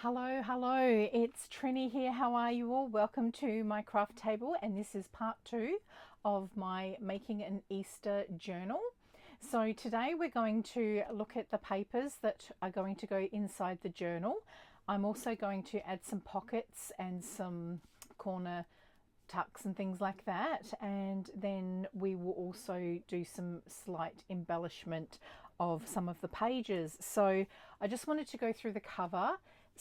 Hello, it's Trini here. How are you all? Welcome to my craft table, and this is part 2 of my making an Easter journal. So today we're going to look at the papers that are going to go inside the journal. I'm also going to add some pockets and some corner tucks and things like that, and then we will also do some slight embellishment of some of the pages. So I just wanted to go through the cover.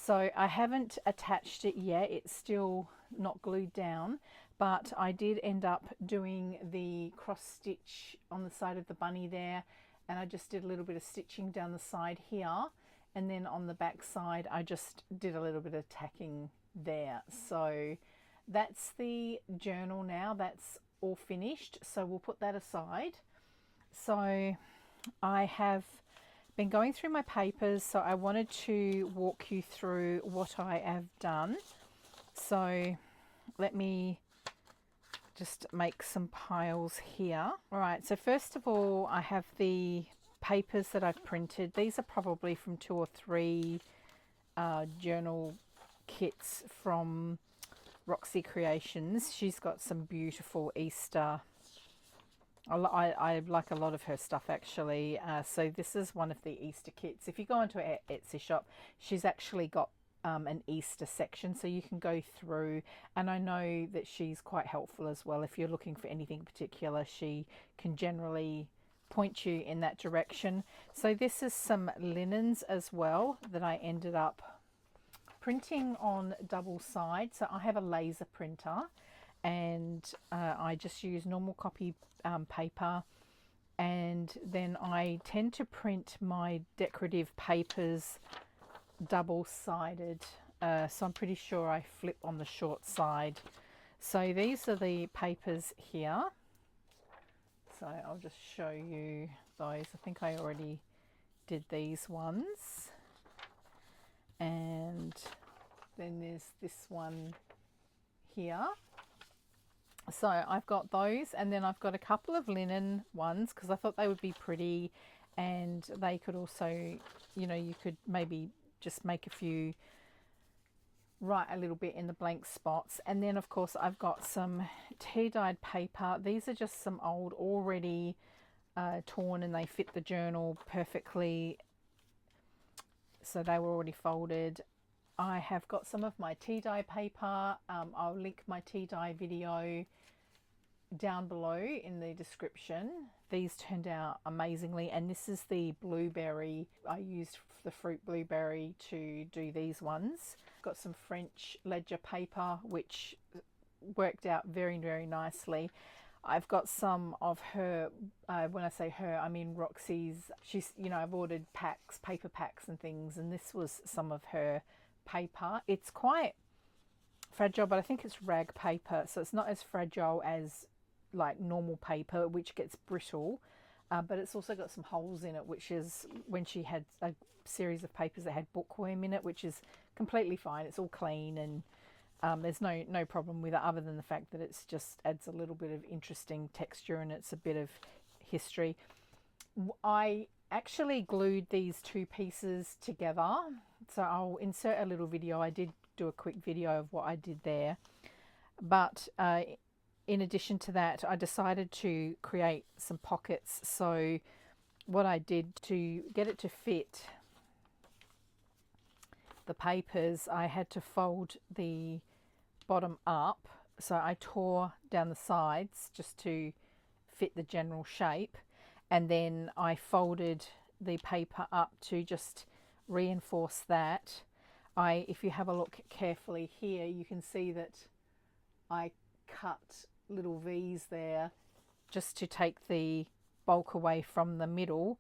So I haven't attached it yet, it's still not glued down, but I did end up doing the cross stitch on the side of the bunny there, and I just did a little bit of stitching down the side here, and then on the back side I just did a little bit of tacking there. So that's the journal now, that's all finished, so we'll put that aside. So I have been going through my papers, so I wanted to walk you through what I have done. So let me just make some piles here. All right, so first of all, I have the papers that I've printed. These are probably from 2 or 3 journal kits from Roxy Creations. She's got some beautiful Easter. I like a lot of her stuff actually. So this is one of the Easter kits. If you go into her Etsy shop, she's actually got an Easter section, so you can go through, and I know that she's quite helpful as well. If you're looking for anything particular, she can generally point you in that direction. So this is some linens as well that I ended up printing on double side. So I have a laser printer, and I just use normal copy paper, and then I tend to print my decorative papers double-sided, so I'm pretty sure I flip on the short side. So these are the papers here, so I'll just show you those. I think I already did these ones, and then there's this one here. So I've got those, and then I've got a couple of linen ones because I thought they would be pretty, and they could also, you know, you could maybe just make a few, write a little bit in the blank spots. And then of course I've got some tea dyed paper. These are just some old already torn, and they fit the journal perfectly, so they were already folded. I have got some of my tea dye paper. I'll link my tea dye video down below in the description. These turned out amazingly, and this is the blueberry. I used the fruit blueberry to do these ones. Got some French ledger paper which worked out very nicely. I've got some of her, when I say her, I mean Roxy's. She's, you know, I've ordered packs, paper packs and things, and this was some of her paper. It's quite fragile, but I think it's rag paper, so it's not as fragile as like normal paper, which gets brittle, but it's also got some holes in it, which is when she had a series of papers that had bookworm in it, which is completely fine. It's all clean, and there's no problem with it, other than the fact that it's just adds a little bit of interesting texture, and it's a bit of history. I actually glued these 2 pieces together, so I'll insert a little video. I did do a quick video of what I did there, but in addition to that, I decided to create some pockets. So what I did to get it to fit the papers, I had to fold the bottom up, so I tore down the sides just to fit the general shape, and then I folded the paper up to just reinforce that. If you have a look carefully here, you can see that I cut little V's there just to take the bulk away from the middle.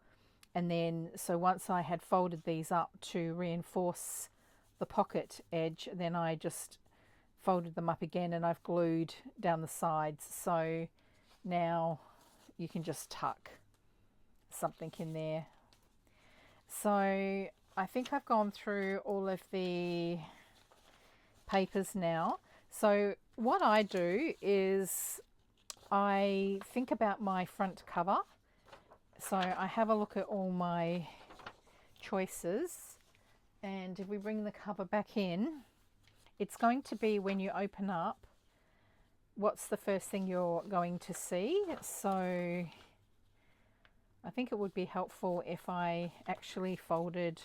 And then, so once I had folded these up to reinforce the pocket edge, then I just folded them up again, and I've glued down the sides. So now you can just tuck something in there. So I think I've gone through all of the papers now. So what I do is I think about my front cover. So I have a look at all my choices, And if we bring the cover back in, it's going to be, when you open up, what's the first thing you're going to see. So I think it would be helpful if I actually folded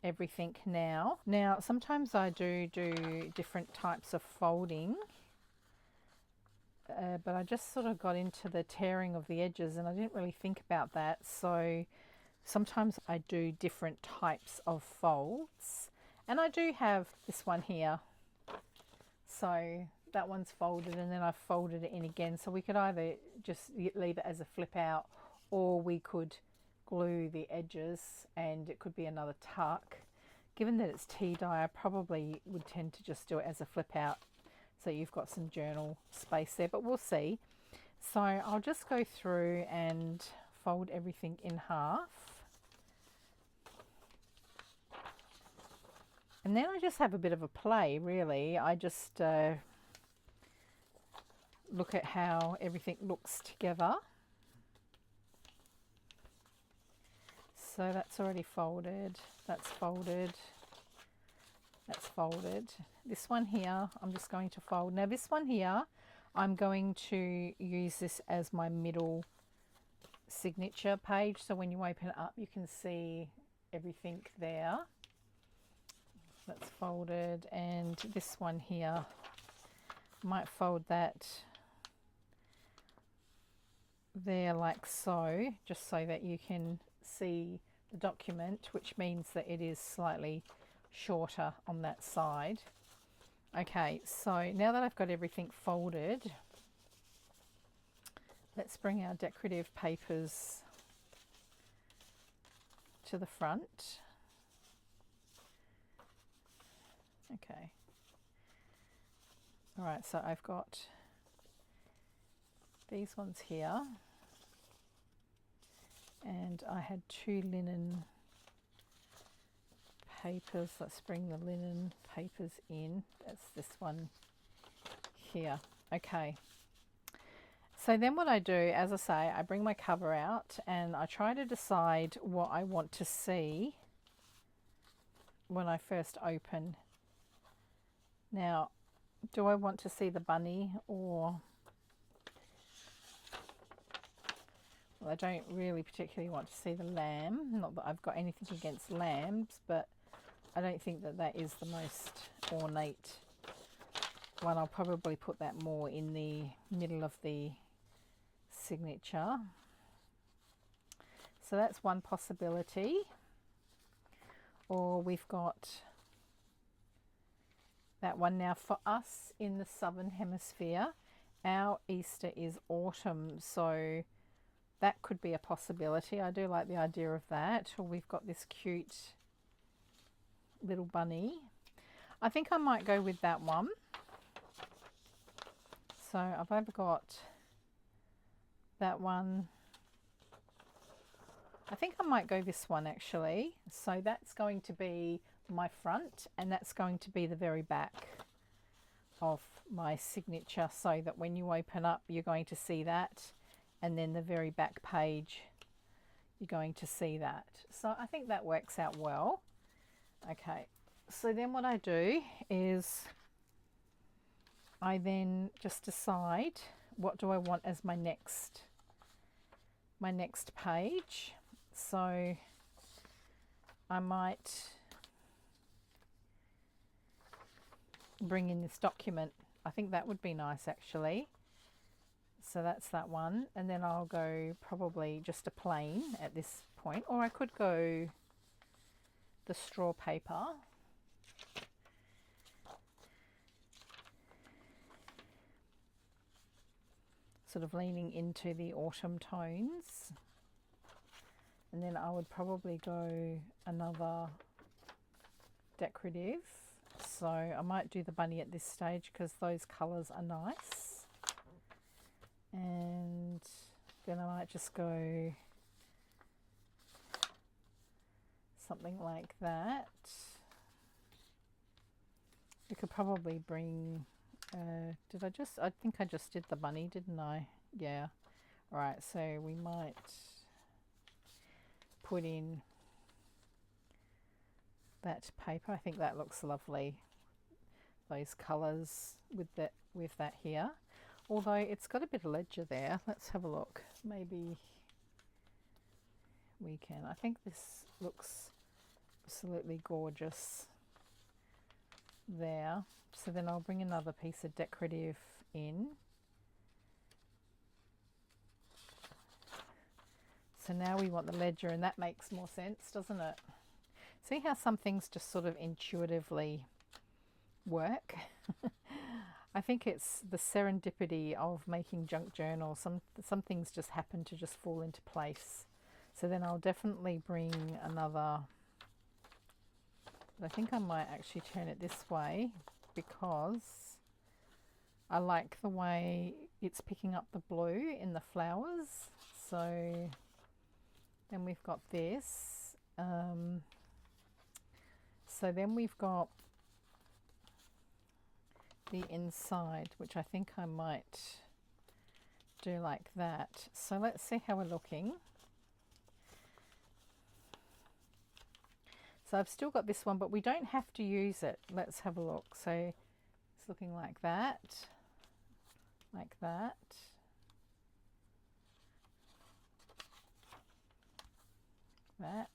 everything now. Now, sometimes I do different types of folding, but I just sort of got into the tearing of the edges and I didn't really think about that. So sometimes I do different types of folds, and I do have this one here. So that one's folded and then I've folded it in again. So we could either just leave it as a flip out, or we could glue the edges and it could be another tuck. Given that it's tea dye, I probably would tend to just do it as a flip out, so you've got some journal space there, but we'll see. So I'll just go through and fold everything in half. And then I just have a bit of a play, really. I just look at how everything looks together. So that's already folded, that's folded, that's folded. This one here, I'm just going to fold. Now this one here, I'm going to use this as my middle signature page. So when you open it up, you can see everything there. That's folded. And this one here, I might fold that there like so, just so that you can see the document, which means that it is slightly shorter on that side. Okay, so now that I've got everything folded, let's bring our decorative papers to the front. Okay. All right, so I've got these ones here, and I had 2 linen papers. Let's bring the linen papers in. That's this one here. Okay. So then what I do, as I say, I bring my cover out and I try to decide what I want to see when I first open. Now, do I want to see the bunny, or... Well, I don't really particularly want to see the lamb. Not that I've got anything against lambs, but I don't think that that is the most ornate one. I'll probably put that more in the middle of the signature. So that's one possibility. Or we've got that one. Now for us in the southern hemisphere, our Easter is autumn, so that could be a possibility. I do like the idea of that. Or we've got this cute little bunny. I think I might go with that one. So I've either got that one. I think I might go this one actually. So that's going to be my front, and that's going to be the very back of my signature, so that when you open up, you're going to see that. And then the very back page, you're going to see that. So I think that works out well. Okay, so then what I do is I then just decide what do I want as my next page. So I might bring in this document. I think that would be nice actually. So that's that one, and then I'll go probably just a plain at this point, or I could go the straw paper. Sort of leaning into the autumn tones. And then I would probably go another decorative. So I might do the bunny at this stage because those colours are nice. And then I might just go something like that. We could probably bring, I think I just did the bunny, didn't I? Yeah. All right, so we might put in that paper. I think that looks lovely, those colours with that here. Although it's got a bit of ledger there. Let's have a look. Maybe we can. I think this looks absolutely gorgeous there. So then I'll bring another piece of decorative in. So now we want the ledger, and that makes more sense, doesn't it? See how some things just sort of intuitively work? I think it's the serendipity of making junk journals. Some things just happen to just fall into place. So then I'll definitely bring another. I think I might actually turn it this way because I like the way it's picking up the blue in the flowers. So then we've got this. So then we've got the inside, which I think I might do like that. So let's see how we're looking. So I've still got this one, but we don't have to use it. Let's have a look. So it's looking like that, like that. That.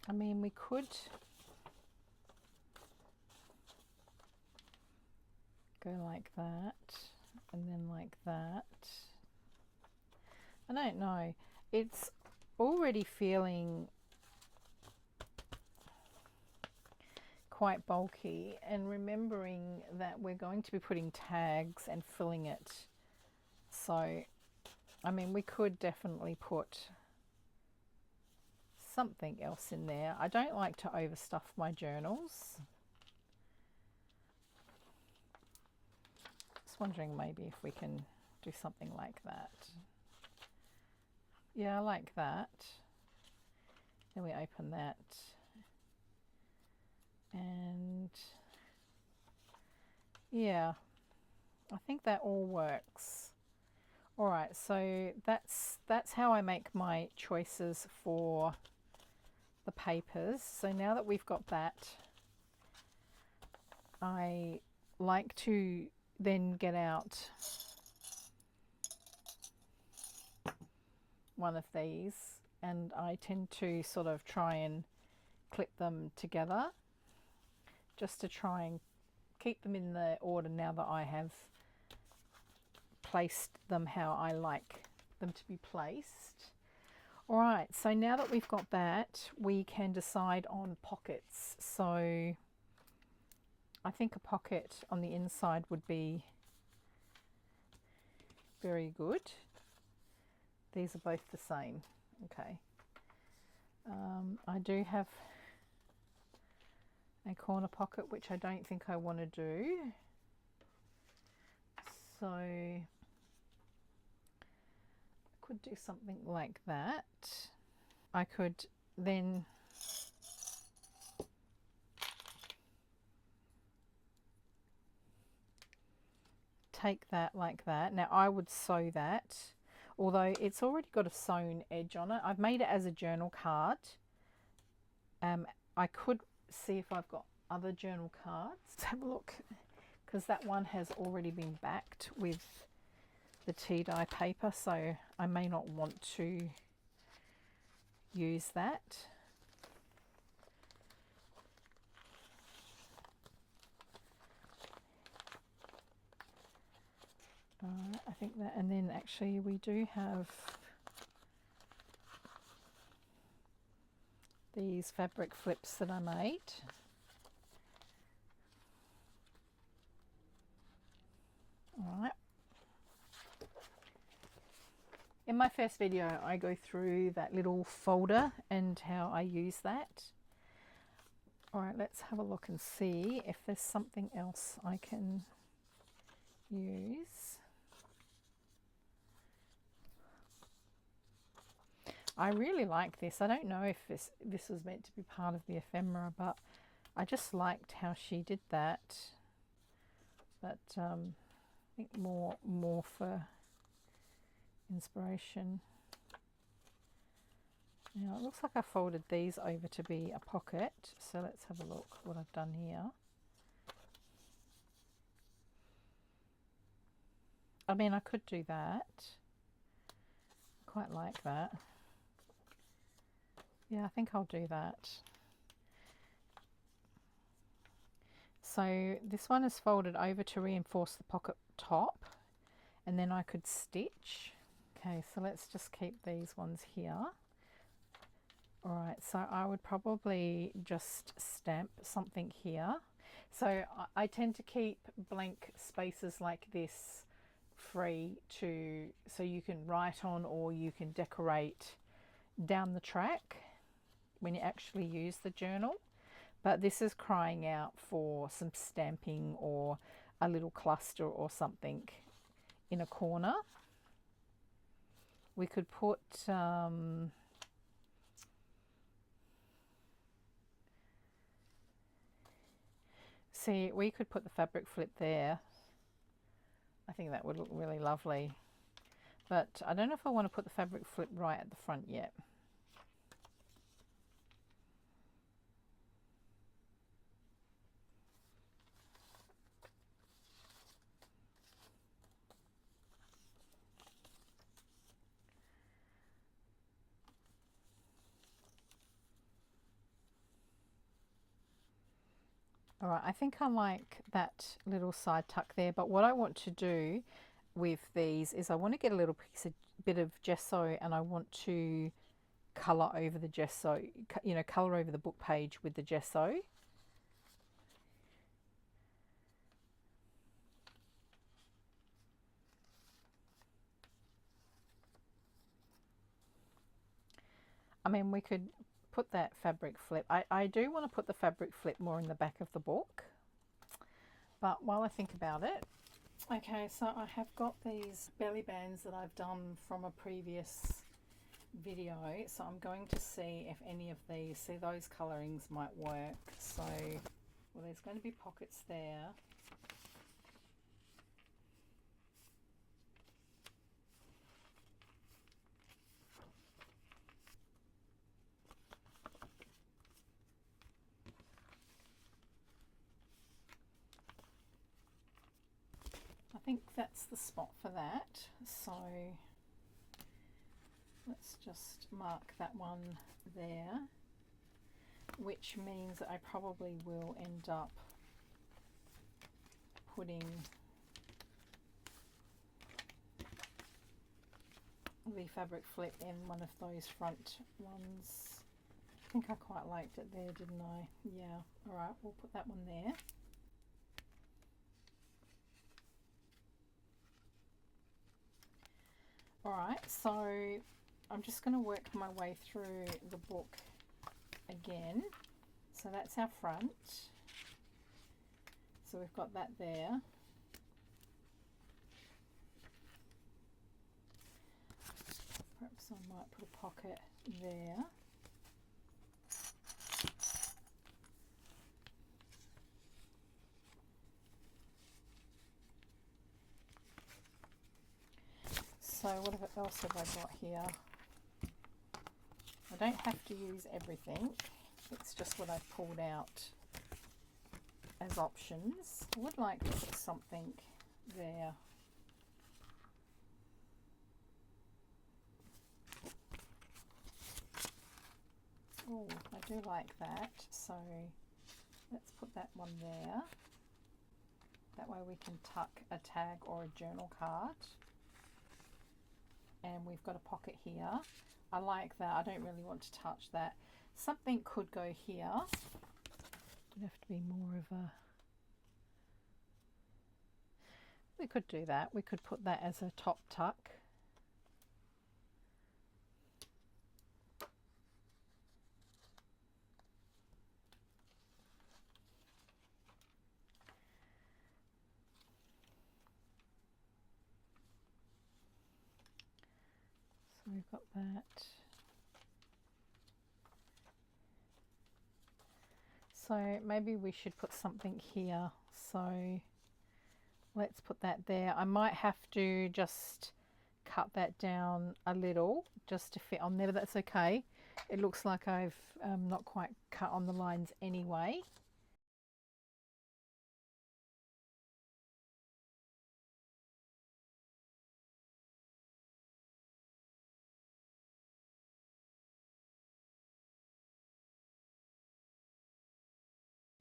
I mean, we could go like that and then like that. I don't know. It's already feeling quite bulky, and remembering that we're going to be putting tags and filling it. So, I mean, we could definitely put something else in there. I don't like to overstuff my journals. Just wondering maybe if we can do something like that. Yeah, I like that. Then we open that. And yeah, I think that all works. All right, so that's how I make my choices for the papers. So now that we've got that, I like to then get out one of these, and I tend to sort of try and clip them together just to try and keep them in the order now that I have placed them how I like them to be placed. All right, so now that we've got that, we can decide on pockets. So I think a pocket on the inside would be very good. These are both the same. Okay. I do have a corner pocket, which I don't think I want to do. So I could do something like that. I could then take that like that. Now I would sew that, although it's already got a sewn edge on it. I've made it as a journal card. I could see if I've got other journal cards. Let's have a look, because that one has already been backed with the tea dye paper, so I may not want to use that. I think that, and then actually we do have these fabric flips that I made. All right. In my first video, I go through that little folder and how I use that. All right, let's have a look and see if there's something else I can use. I really like this. I don't know if this was meant to be part of the ephemera, but I just liked how she did that. But I think more for inspiration. Now it looks like I folded these over to be a pocket, so let's have a look what I've done here. I mean, I could do that. I quite like that. Yeah, I think I'll do that. So this one is folded over to reinforce the pocket top, and then I could stitch. Okay, so let's just keep these ones here. Alright, so I would probably just stamp something here. So I tend to keep blank spaces like this free so you can write on, or you can decorate down the track when you actually use the journal. But this is crying out for some stamping or a little cluster or something in a corner. We could put see, we could put the fabric flip there. I think that would look really lovely. But I don't know if I want to put the fabric flip right at the front yet. All right, I think I like that little side tuck there, but what I want to do with these is I want to get a little bit of gesso, and I want to colour over the gesso, you know, colour over the book page with the gesso. I mean, we could put that fabric flip. I do want to put the fabric flip more in the back of the book, but while I think about it, okay, so I have got these belly bands that I've done from a previous video, so I'm going to see if any of these, see, those colorings might work. So, well, there's going to be pockets there. I think that's the spot for that, so let's just mark that one there, which means that I probably will end up putting the fabric flip in one of those front ones. I think I quite liked it there, didn't I? Yeah, alright, we'll put that one there. Alright, so I'm just going to work my way through the book again. So that's our front. So we've got that there. Perhaps I might put a pocket there. So what else have I got here? I don't have to use everything. It's just what I've pulled out as options. I would like to put something there. Oh, I do like that. So let's put that one there. That way we can tuck a tag or a journal card. And we've got a pocket here. I like that. I don't really want to touch that. Something could go here. It'd have to be more of a... We could do that. We could put that as a top tuck. So we've got that. So maybe we should put something here. So let's put that there. I might have to just cut that down a little just to fit on there, but that's okay. It looks like I've not quite cut on the lines anyway.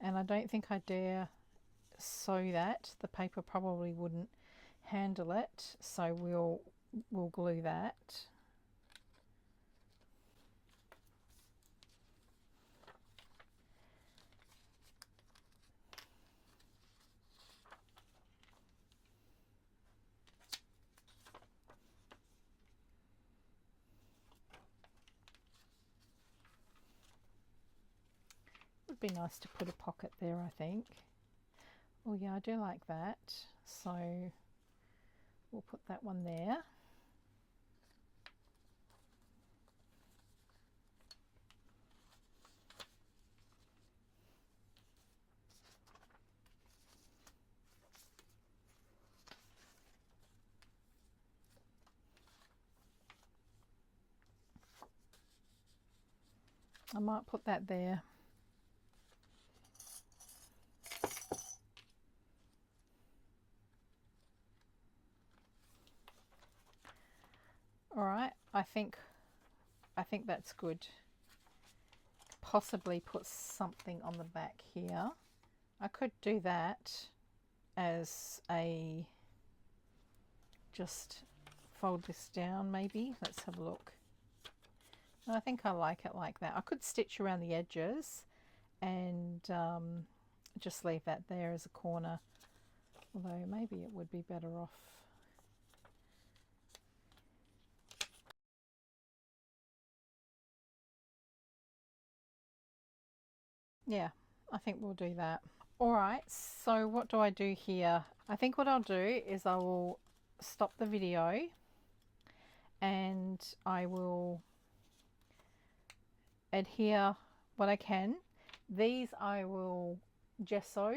And I don't think I dare sew that. The paper probably wouldn't handle it, so we'll glue that. Would be nice to put a pocket there, I think. Oh yeah, I do like that. So we'll put that one there. I might put that there. All right, I think that's good. Possibly put something on the back here. I could do that as a, just fold this down maybe. Let's have a look. I think I like it like that. I could stitch around the edges and just leave that there as a corner, although maybe it would be better off. Yeah, I think we'll do that. All right, so what do I do here? I think what I'll do is I will stop the video and I will adhere what I can. These I will gesso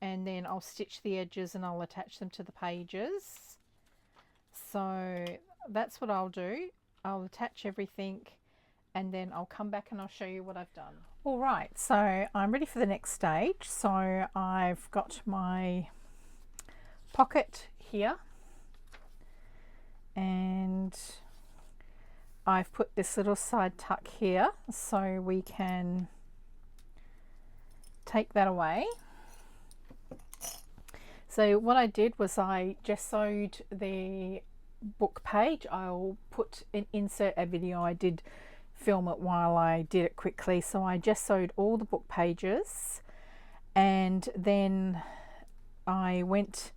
and then I'll stitch the edges and I'll attach them to the pages. So that's what I'll do. I'll attach everything and then I'll come back and I'll show you what I've done. All right, so I'm ready for the next stage. So I've got my pocket here and I've put this little side tuck here so we can take that away. So what I did was I gessoed the book page. I'll insert a video. I did film it while I did it quickly. So I gessoed all the book pages and then I went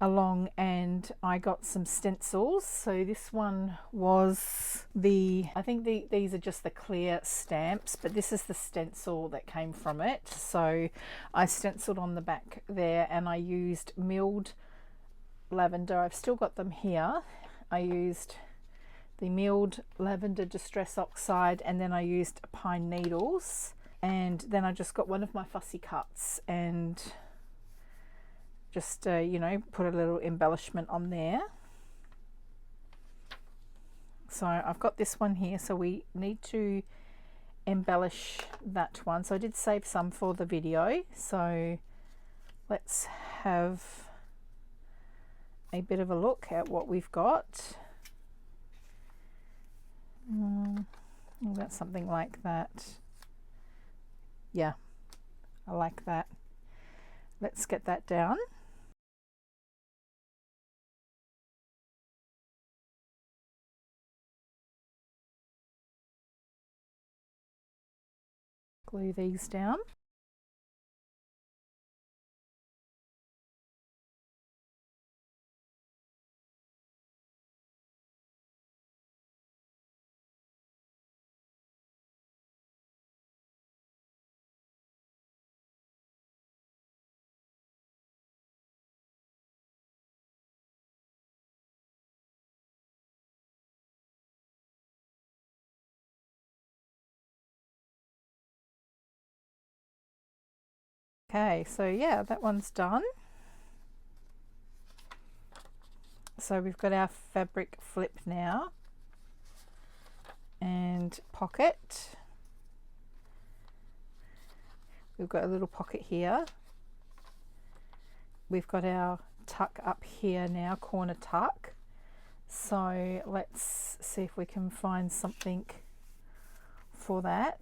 along and I got some stencils. So this one was I think these are just the clear stamps, but this is the stencil that came from it. So I stenciled on the back there and I used milled lavender. I've still got them here. I used the milled lavender distress oxide and then I used pine needles, and then I just got one of my fussy cuts and just you know, put a little embellishment on there. So I've got this one here, so we need to embellish that one. So I did save some for the video, so let's have a bit of a look at what we've got. That's something like that. Yeah, I like that. Let's get that down. Glue these down. Okay, so yeah, that one's done. So we've got our fabric flip now, and pocket. We've got a little pocket here. We've got our tuck up here now, corner tuck. So let's see if we can find something for that.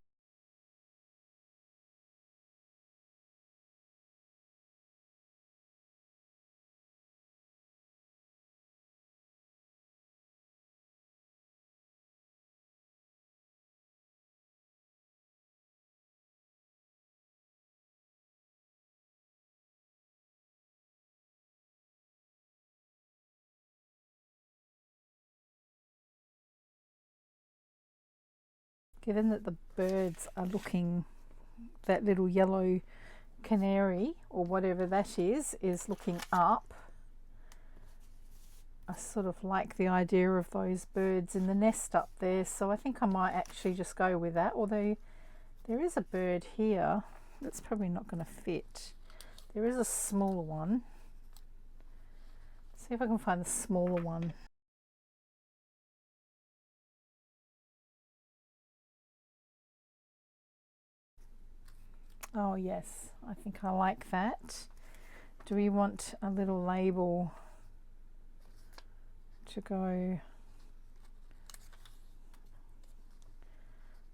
Given that the birds are looking, that little yellow canary or whatever that is looking up, I sort of like the idea of those birds in the nest up there, so I think I might actually just go with that, although there is a bird here that's probably not going to fit. There is a smaller one. Let's see if I can find the smaller one. Oh yes, I think I like that. Do we want a little label to go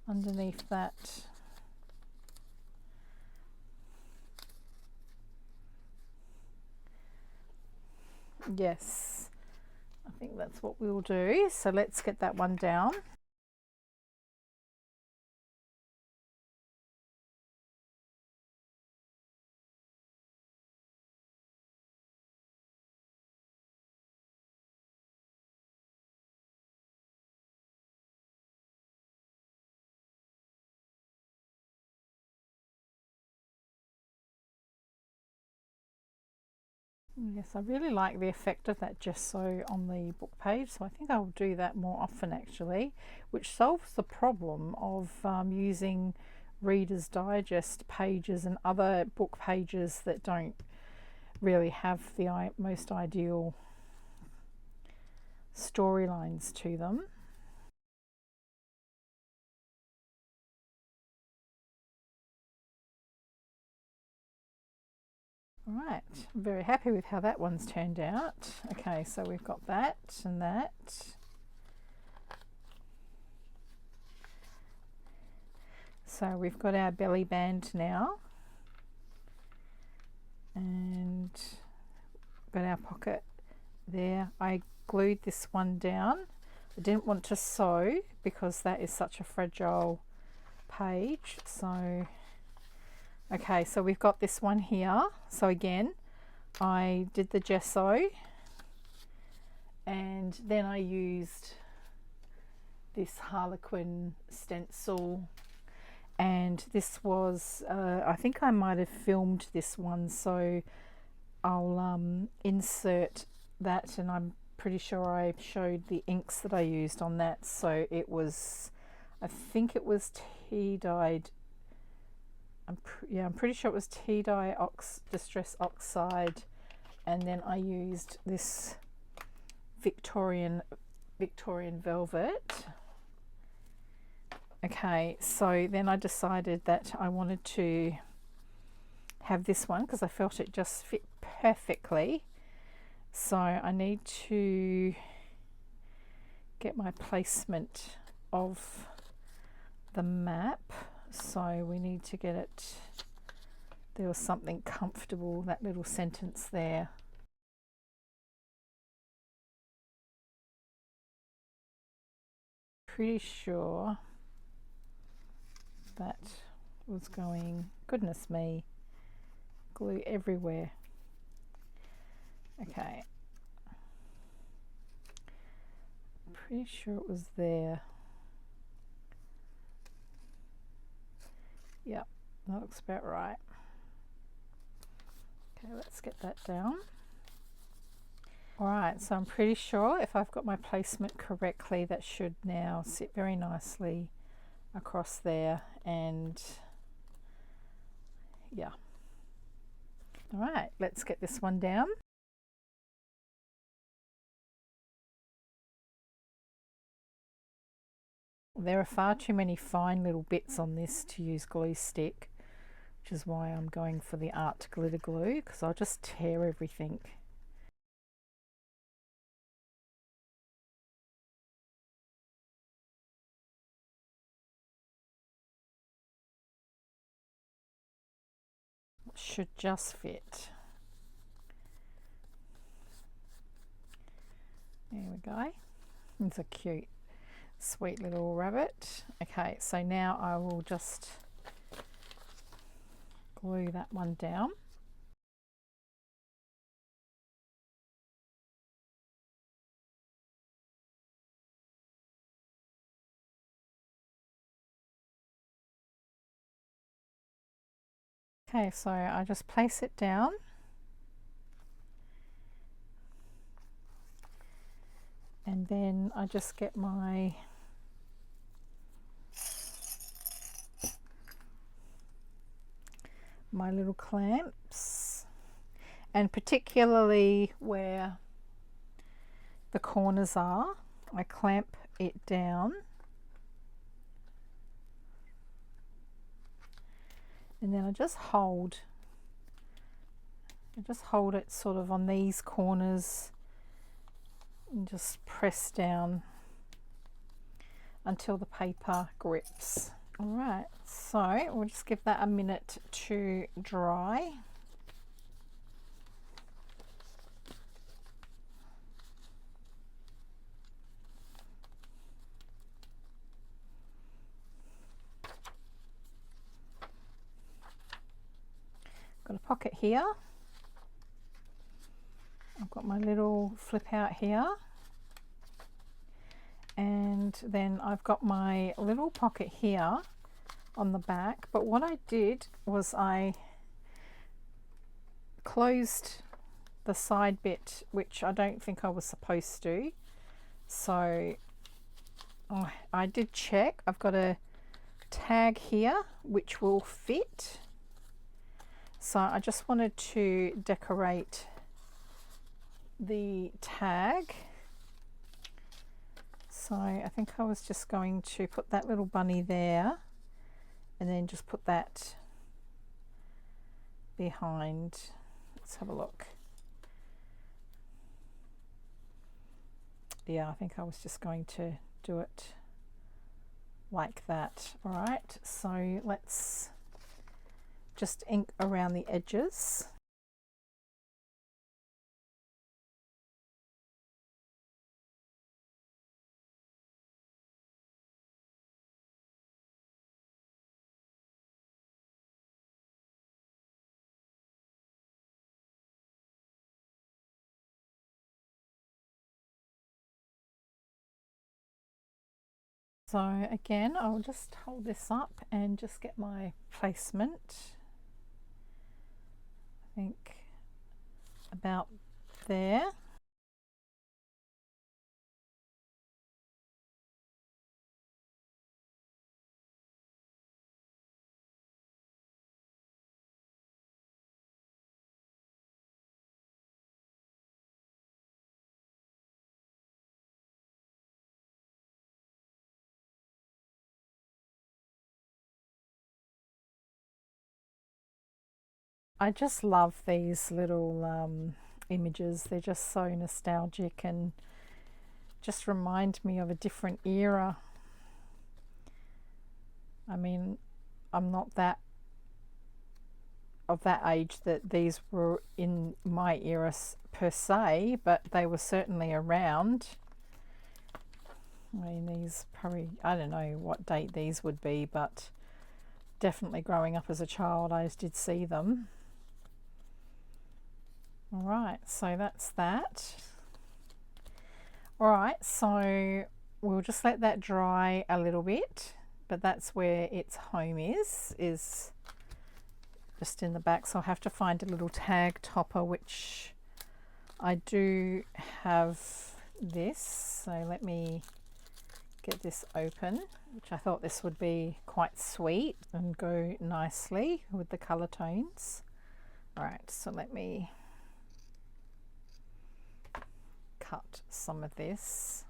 underneath that? Yes, I think that's what we'll do. So let's get that one down. Yes, I really like the effect of that gesso on the book page, so I think I'll do that more often actually, which solves the problem of using Reader's Digest pages and other book pages that don't really have the most ideal storylines to them. Alright, I'm very happy with how that one's turned out. Okay, so we've got that and that. So we've got our belly band now. And got our pocket there. I glued this one down. I didn't want to sew because that is such a fragile page. So okay, so we've got this one here. So again, I did the gesso and then I used this Harlequin stencil, and this was I think I might have filmed this one, so I'll insert that, and I'm pretty sure I showed the inks that I used on that. So it was, I think it was tea dyed, I'm pretty sure it was tea dye distress oxide, and then I used this Victorian velvet. Okay, so then I decided that I wanted to have this one because I felt it just fit perfectly. So I need to get my placement of the map. So we need to get it, there was something comfortable, that little sentence there. Pretty sure that was going, goodness me, glue everywhere. Okay, pretty sure it was there. Yep, that looks about right. Okay, let's get that down. Alright, so I'm pretty sure if I've got my placement correctly, that should now sit very nicely across there, and yeah. All right, let's get this one down. There are far too many fine little bits on this to use glue stick, which is why I'm going for the art glitter glue, because I'll just tear everything. It should just fit. There we go. It's a cute, sweet little rabbit. Okay, so now I will just glue that one down. Okay, so I just place it down. And then I just get my little clamps, and particularly where the corners are, I clamp it down. And then I just hold it sort of on these corners and just press down until the paper grips. All right, so we'll just give that a minute to dry. Got a pocket here. I've got my little flip out here. And then I've got my little pocket here on the back, but what I did was I closed the side bit, which I don't think I was supposed to. So I did check. I've got a tag here which will fit. So I just wanted to decorate the tag. So I think I was just going to put that little bunny there and then just put that behind. Let's have a look. Yeah, I think I was just going to do it like that. All right, so let's just ink around the edges. So again, I'll just hold this up and just get my placement. I think about there. I just love these little images. They're just so nostalgic and just remind me of a different era. I mean, I'm not that of that age that these were in my era per se, but they were certainly around. I mean, these probably, I don't know what date these would be, but definitely growing up as a child I did see them. All right, so that's that. All right, so we'll just let that dry a little bit, but that's where its home is just in the back. So I'll have to find a little tag topper, which I do have this. So let me get this open, which I thought this would be quite sweet and go nicely with the color tones All right, so let me cut some of this.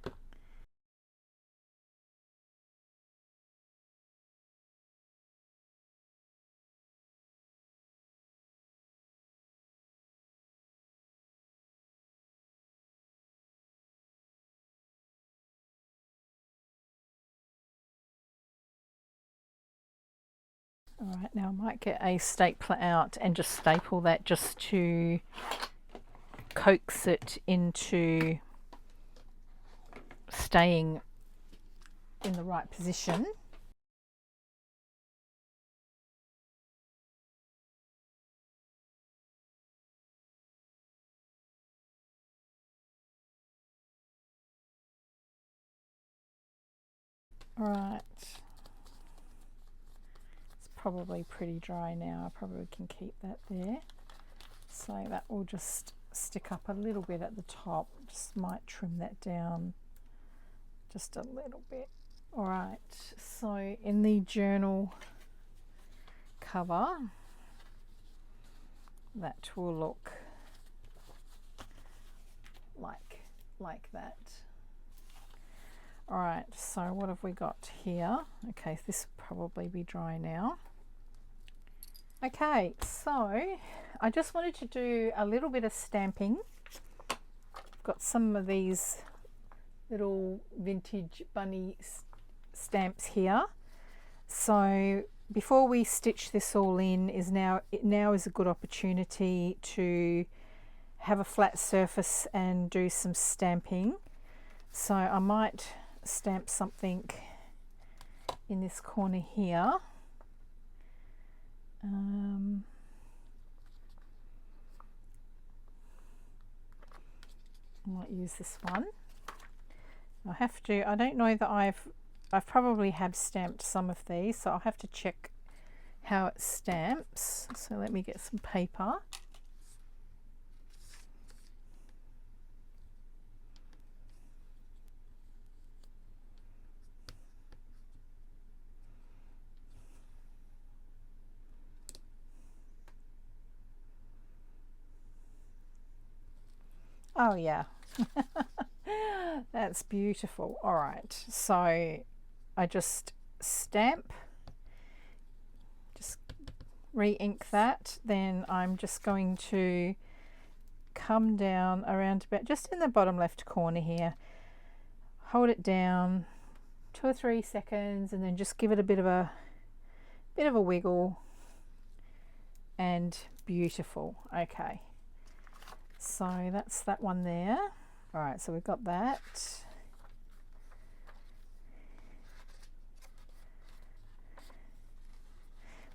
All right, now I might get a stapler out and just staple that just to coax it into staying in the right position. All right. Probably pretty dry now. I probably can keep that there. So that will just stick up a little bit at the top. Just might trim that down just a little bit. All right, so in the journal cover, that will look like that. All right, so what have we got here? Okay, this will probably be dry now. Okay, so I just wanted to do a little bit of stamping. I've got some of these little vintage bunny stamps here. So before we stitch this all in, now is a good opportunity to have a flat surface and do some stamping. So I might stamp something in this corner here. I might use this one. I don't know that I've probably have stamped some of these, so I'll have to check how it stamps. So let me get some paper. Oh yeah. That's beautiful. All right, so I just stamp, just re-ink that, then I'm just going to come down around about just in the bottom left corner here, hold it down 2 or 3 seconds, and then just give it a bit of a wiggle, and beautiful. Okay, so that's that one there. All right, so we've got that.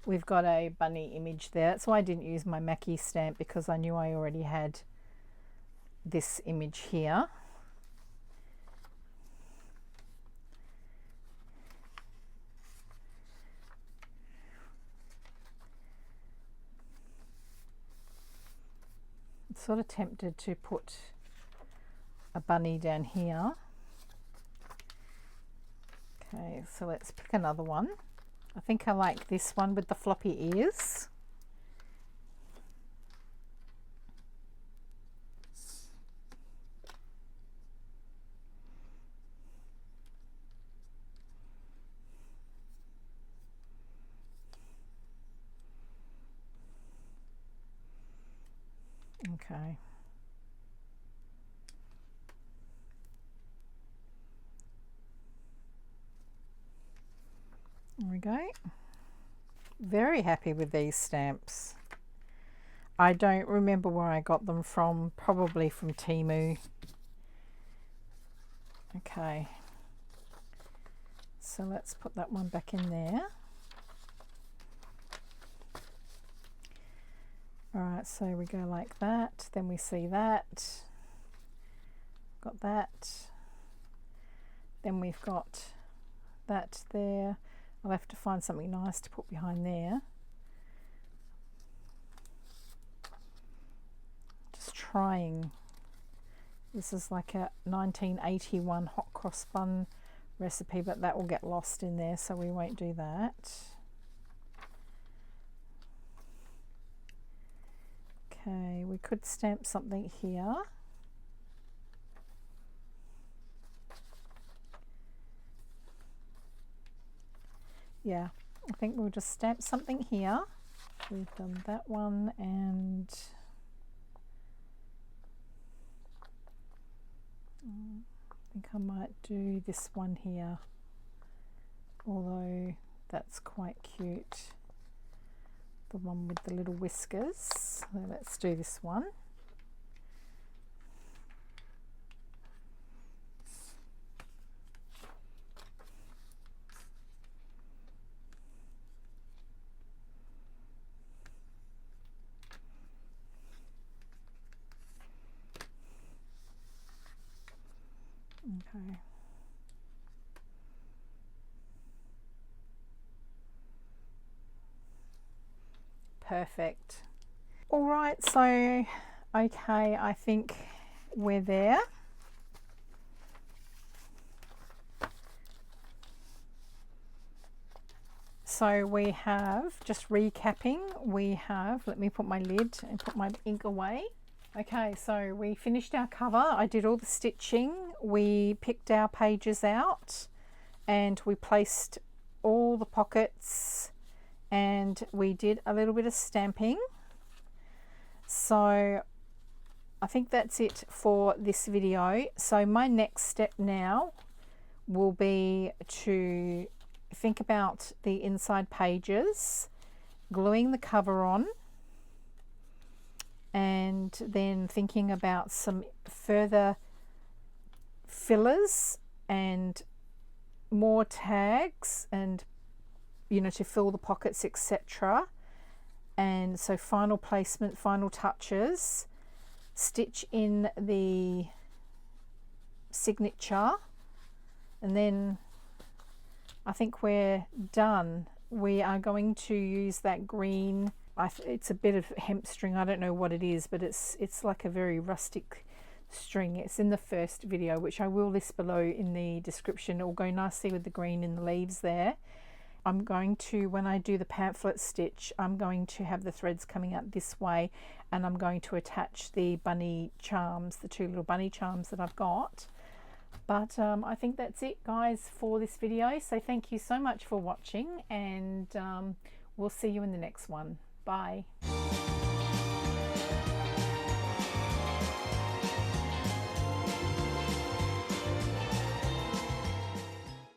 We've got a bunny image there. That's why I didn't use my Mackie stamp, because I knew I already had this image here. I'm sort of tempted to put a bunny down here. Okay, so let's pick another one. I think I like this one with the floppy ears. Okay. There we go. Very happy with these stamps. I don't remember where I got them from, probably from Temu. Okay, so let's put that one back in there. All right, so we go like that, then we see that, got that, then we've got that there. I'll have to find something nice to put behind there. Just trying. This is like a 1981 hot cross bun recipe, but that will get lost in there, so we won't do that. Okay, we could stamp something here. Yeah, I think we'll just stamp something here. We've done that one, and I think I might do this one here, although that's quite cute. The one with the little whiskers. So let's do this one. Okay. Perfect. All right, so okay, I think we're there. So we have, just recapping, we have, let me put my lid and put my ink away. Okay, so we finished our cover. I did all the stitching. We picked our pages out and we placed all the pockets, and we did a little bit of stamping. So I think that's it for this video. So my next step now will be to think about the inside pages, gluing the cover on, and then thinking about some further fillers and more tags, and you know, to fill the pockets, etc. And so final placement, final touches, stitch in the signature, and then I think we're done. We are going to use that green, it's a bit of hemp string, I don't know what it is, but it's like a very rustic string. It's in the first video, which I will list below in the description. It will go nicely with the green in the leaves there. I'm going to, when I do the pamphlet stitch, I'm going to have the threads coming out this way, and I'm going to attach the bunny charms, the two little bunny charms that I've got. But I think that's it, guys, for this video. So thank you so much for watching, and we'll see you in the next one. Bye.